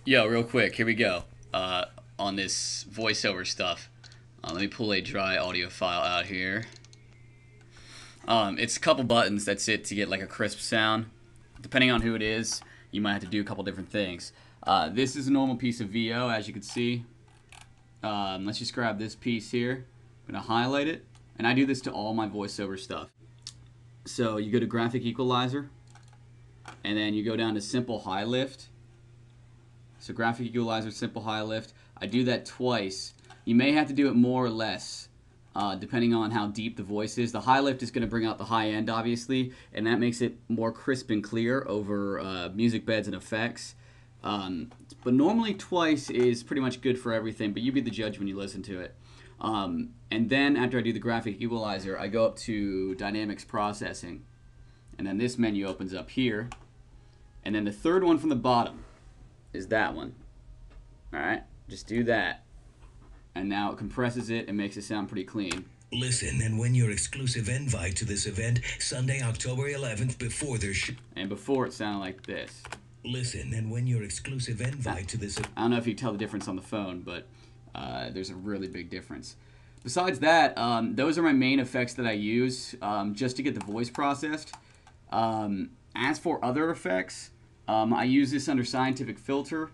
Yo, real quick, here we go. On this voiceover stuff. Let me pull a dry audio file out here. It's a couple buttons, that's it, to get like a crisp sound. Depending on who it is, you might have to do a couple different things. This is a normal piece of VO, as you can see. Let's just grab this piece here. I'm going to highlight it, and I do this to all my voiceover stuff. So you go to Graphic Equalizer, and then you go down to Simple High Lift. So Graphic Equalizer, Simple High Lift. I do that twice. You may have to do it more or less, depending on how deep the voice is. The high lift is going to bring out the high end, obviously, and that makes it more crisp and clear over music beds and effects. But normally twice is pretty much good for everything, but you be the judge when you listen to it. And then after I do the Graphic Equalizer, I go up to Dynamics Processing, and then this menu opens up here. And then the third one from the bottom is that one. Alright, just do that. And now it compresses it and makes it sound pretty clean. Listen and win your exclusive invite to this event Sunday, October 11th before their And before it sounded like this. Listen and win your exclusive invite to this. I don't know if you can tell the difference on the phone, but there's a really big difference. Besides that, those are my main effects that I use just to get the voice processed. As for other effects, I use this under Scientific Filter.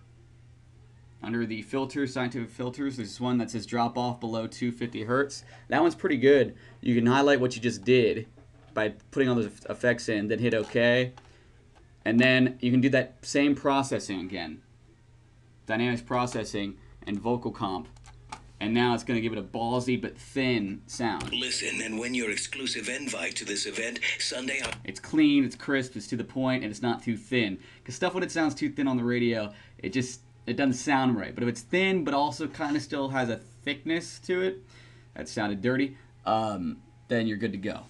Under the filter, Scientific Filters, there's one that says drop off below 250 Hertz. That one's pretty good. You can highlight what you just did by putting all those effects in, then hit OK. And then you can do that same processing again. Dynamics Processing and Vocal Comp. And now it's going to give it a ballsy but thin sound. Listen and win your exclusive invite to this event Sunday. It's clean, it's crisp, it's to the point, and it's not too thin. Because stuff when it sounds too thin on the radio, it doesn't sound right. But if it's thin but also kind of still has a thickness to it, that sounded dirty, then you're good to go.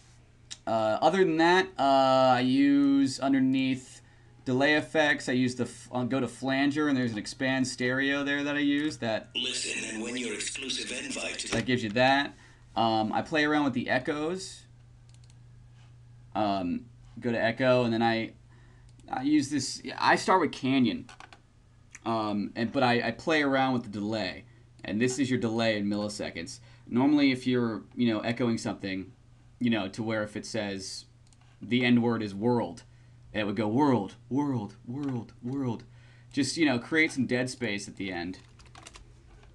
Other than that, I use underneath delay effects, I use I'll go to flanger, and there's an expand stereo there that I use. Listen and win your exclusive invite to that gives you that. I play around with the echoes. Go to echo, and then I use this. I start with Canyon, but I play around with the delay, and this is your delay in milliseconds. Normally, if you're echoing something, to where if it says the end word is world, it would go world, world, world, world. Just create some dead space at the end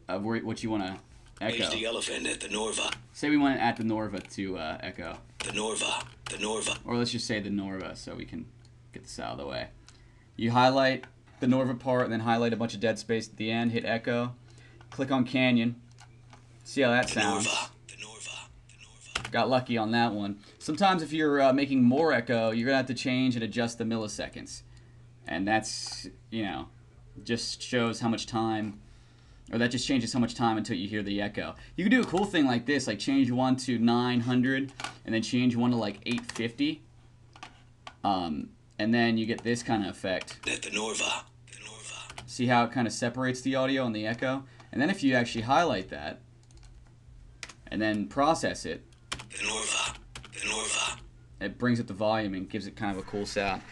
of what you want to echo. the elephant at the Norva. Say we want it at the Norva to echo. The Norva. The Norva. Or let's just say the Norva so we can get this out of the way. You highlight the Norva part and then highlight a bunch of dead space at the end, hit echo, click on Canyon, see how that sounds. The Norva. Got lucky on that one. Sometimes if you're making more echo, you're going to have to change and adjust the milliseconds. And that's, just shows how much time, or that just changes how much time until you hear the echo. You can do a cool thing like this, like change one to 900 and then change one to like 850. And then you get this kind of effect. At the Norva. The Norva. See how it kind of separates the audio and the echo? And then if you actually highlight that and then process it, The Norva. The Norva. it brings up the volume and gives it kind of a cool sound.